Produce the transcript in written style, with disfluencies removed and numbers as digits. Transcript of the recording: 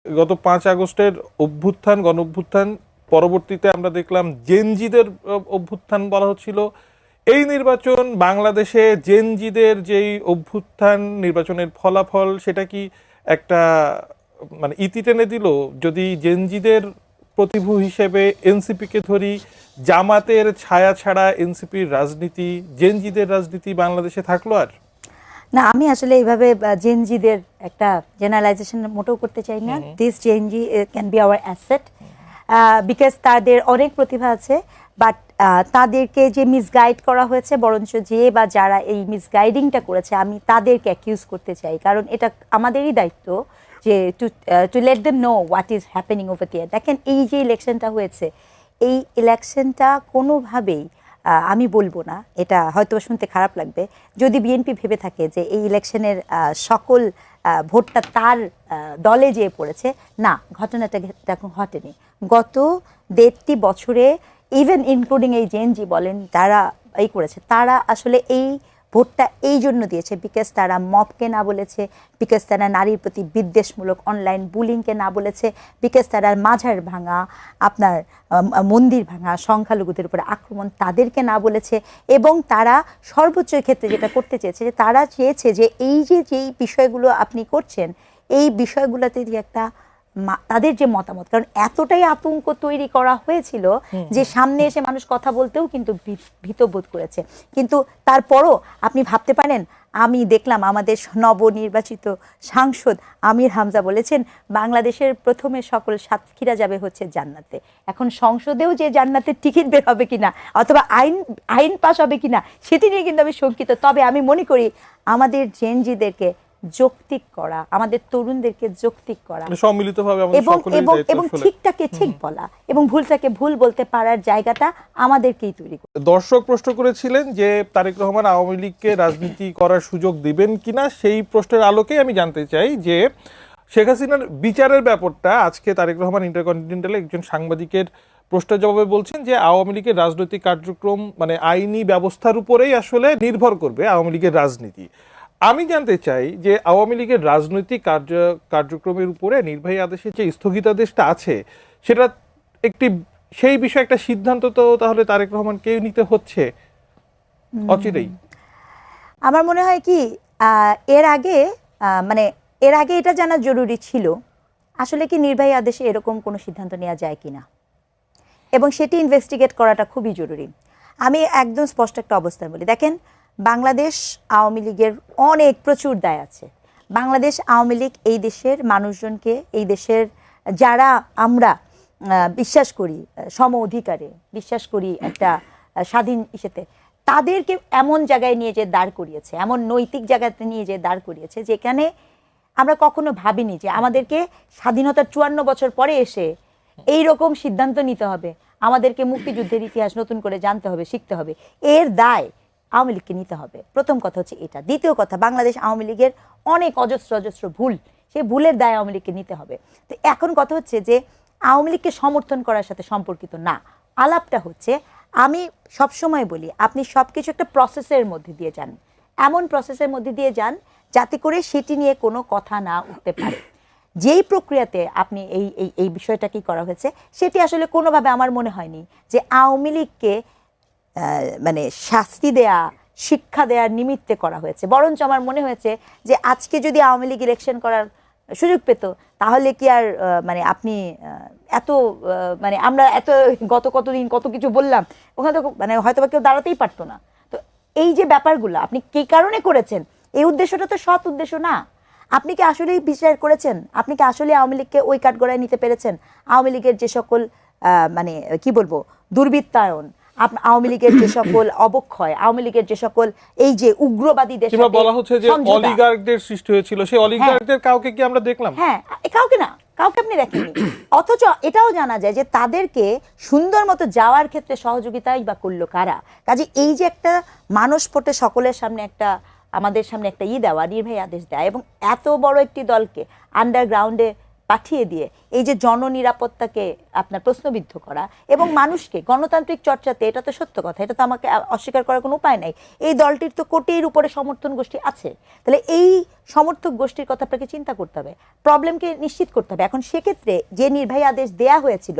গত 5 আগস্টের অভ্যুত্থান, গণ অভ্যুত্থান পরবর্তীতে আমরা দেখলাম জেনজিদের অভ্যুত্থান বলা হচ্ছিল। এই নির্বাচন বাংলাদেশে জেনজিদের যেই অভ্যুত্থান, নির্বাচনের ফলাফল, সেটা কি একটা মানে ইতি টেনে দিল? যদি জেনজিদের প্রতিভূ হিসেবে এনসিপিকে ধরি, জামাতের ছায়া ছাড়া এনসিপির রাজনীতি, জেনজিদের রাজনীতি বাংলাদেশে থাকলো আর? না, আমি আসলে এইভাবে জেনজিদের একটা জেনারেলাইজেশন মোটেও করতে চাই না। This Gen Z can be hour asset, because তাদের অনেক প্রতিভা আছে, বাট তাদেরকে যে মিসগাইড করা হয়েছে, বরঞ্চ যে বা যারা এই মিসগাইডিংটা করেছে আমি তাদেরকে অ্যাকিউজ করতে চাই, কারণ এটা আমাদেরই দায়িত্ব যে to let them know what is happening over there. দেখেন, এই যে ইলেকশনটা হয়েছে, এই ইলেকশনটা কোনোভাবেই আমি বলবো না, এটা হয়তো শুনতে খারাপ লাগবে, যদি বিএনপি ভেবে থাকে যে এই ইলেকশনের সকল ভোটটা তার দলে যেয়ে পড়েছে, না, ঘটনাটা এখন ঘটেনি। গত 1.5 বছরে ইভেন ইনক্লুডিং এই জেনজি বলেন, যারা এই করেছে, তারা আসলে এই ভোটটা এই জন্য দিয়েছে বিকজ তারা মবকে না বলেছে, বিকজ তারা নারীর প্রতি বিদ্বেষমূলক অনলাইন বুলিংকে না বলেছে, বিকজ তারা মাজার ভাঙা, আপনার মন্দির ভাঙা, সংখ্যালঘুদের উপরে আক্রমণ, তাদেরকে না বলেছে। এবং তারা সর্বোচ্চ ক্ষেত্রে যেটা করতে চেয়েছে, যে তারা চেয়েছে যে এই যে যেই বিষয়গুলো আপনি করছেন, এই বিষয়গুলোতে যে একটা তাদের যে মতামত, কারণ এতটাই আতঙ্ক তৈরি করা হয়েছিল যে সামনে এসে মানুষ কথা বলতেও কিন্তু ভীতবোধ করেছে। কিন্তু তারপরও আপনি ভাবতে পারেন, আমি দেখলাম আমাদের নবনির্বাচিত সাংসদ আমির হামজা বলেছেন বাংলাদেশের প্রথমে সকল সাতক্ষীরা যাবে হচ্ছে জান্নাতে। এখন সংসদেও যে জান্নাতের টিকিট বের হবে কিনা, অথবা আইন পাস হবে কিনা, সেটি নিয়ে কিন্তু আমি শঙ্কিত। তবে আমি মনে করি আমাদের জেনজিদেরকে যৌক্তিক করা, আমাদের তরুণদেরকে যৌক্তিক করা, সম্মিলিতভাবে এবং ঠিকটাকে ঠিক বলা এবং ভুলটাকে ভুল বলতে পারার জায়গাটা আমাদেরকেই তৈরি করা। দর্শক প্রশ্ন করেছিলেন যে তারেক রহমান আওয়ামী লীগকে রাজনীতি করার সুযোগ দিবেন কিনা, সেই প্রশ্নের আলোকে আমি জানতে চাই যে শেখ হাসিনার বিচারের ব্যাপারটা আজকে তারেক রহমান ইন্টারকন্টিনেন্টালে একজন সাংবাদিকের প্রশ্নের জবাবে বলছেন যে আওয়ামী লীগের রাজনৈতিক কার্যক্রম মানে আইনি ব্যবস্থার উপরেই আসলে নির্ভর করবে আওয়ামী লীগের রাজনীতি। আমি জানতে চাই যে আওয়ামী লীগের রাজনৈতিক কার্যক্রমের উপরে নির্বাহী আদেশের যে স্থগিতাদেশটা আছে, সেটা একটি সেই বিষয়ে একটা সিদ্ধান্ত তো তাহলে তারেক রহমানকে নিতে হচ্ছে অচিরেই। আমার মনে হয় কি, এর আগে এর আগে এটা জানা জরুরি ছিল আসলে কি নির্বাহী আদেশে এরকম কোনো সিদ্ধান্ত নেওয়া যায় কিনা, এবং সেটি ইনভেস্টিগেট করাটা খুবই জরুরি। আমি একদম স্পষ্ট একটা অবস্থান বলি, দেখেন, বাংলাদেশ আওয়ামী লীগের প্রচুর দায় আছে। বাংলাদেশ আওয়ামী লীগ এই দেশের মানুষজনকে, এই দেশের যারা আমরা বিশ্বাস করি সম অধিকারে, বিশ্বাস করি একটা স্বাধীন ইসেতে, তাদেরকে এমন জায়গায় নিয়ে যে দাঁড় করিয়েছে, এমন নৈতিক জায়গাতে নিয়ে যে দাঁড় করিয়েছে যেখানে আমরা কখনো ভাবিনি যে আমাদেরকে স্বাধীনতার 54 বছর পরে এসে এই রকম সিদ্ধান্ত নিতে হবে, আমাদেরকে মুক্তিযুদ্ধের ইতিহাস নতুন করে জানতে হবে, শিখতে হবে। এর দায় আওয়ামী লীগকে নিতে হবে। প্রথম কথা হচ্ছে এটা। দ্বিতীয় কথা, বাংলাদেশ আওয়ামী লীগের অনেক অজস্র ভুল, সেই ভুলের দায় আওয়ামী লীগকে নিতে হবে। তো এখন কথা হচ্ছে যে আওয়ামী লীগকে সমর্থন করার সাথে সম্পর্কিত না, আলাপটা হচ্ছে, আমি সবসময় বলি আপনি সব কিছু একটা প্রসেসের মধ্যে দিয়ে যান, এমন প্রসেসের মধ্যে দিয়ে যান যাতে করে সেটি নিয়ে কোনো কথা না উঠতে পারে। যেই প্রক্রিয়াতে আপনি এই এই এই বিষয়টা কি করা হয়েছে, সেটি আসলে কোনোভাবে আমার মনে হয়নি যে আওয়ামী লীগকে মানে শাস্তি দেয়া, শিক্ষা দেওয়ার নিমিত্তে করা হয়েছে। বরঞ্চ আমার মনে হয়েছে যে আজকে যদি আওয়ামী লীগ ইলেকশন করার সুযোগ পেত, তাহলে কি আর মানে আপনি এত মানে আমরা এত কতদিন কত কিছু বললাম, ওখানে তো মানে হয়তো বা কেউ দাঁড়াতেই পারতো না। তো এই যে ব্যাপারগুলো আপনি কী কারণে করেছেন, এই উদ্দেশ্যটা তো সৎ উদ্দেশ্য না। আপনি কি আসলেই বিচার করেছেন? আপনি কি আসলে আওয়ামী লীগকে ওই কাঠগড়ায় নিতে পেরেছেন? আওয়ামী লীগের যে সকল মানে কি বলবো দুর্বৃত্তায়ন, আওয়ামী লীগের যে সকল অবক্ষয়, আওয়ামী লীগের যে সকল এই যে উগ্রবাদী দেশ বলা হচ্ছে যে অলিগার্কদের সৃষ্টি হয়েছিল, সেই অলিগার্কদের কাউকে কি আমরা দেখলাম? হ্যাঁ, কাউকে না, কাউকে আপনি দেখেননি। অথচ এটাও জানা যায় যে তাদেরকে সুন্দর মতো যাওয়ার ক্ষেত্রে সহযোগিতাই বা করলো কারা। কাজে এই যে একটা মানুষ পটে সকলের সামনে একটা আমাদের সামনে একটা দেওয়া, নির্বাহী আদেশ দেয়, এবং এত বড় একটি দলকে আন্ডারগ্রাউন্ডে পাঠিয়ে দিয়ে এই যে জননিরাপত্তাকে আপনার প্রশ্নবিদ্ধ করা এবং মানুষকে গণতান্ত্রিক চর্চাতে, এটা তো সত্য কথা, এটা তো আমাকে অস্বীকার করার কোনো উপায় নাই, এই দলটির তো কোটির উপরে সমর্থন গোষ্ঠী আছে, তাহলে এই সমর্থক গোষ্ঠীর কথা আপনাকে চিন্তা করতে হবে, প্রবলেমকে নিশ্চিত করতে হবে। এখন সেক্ষেত্রে যে নির্বাহী আদেশ দেয়া হয়েছিল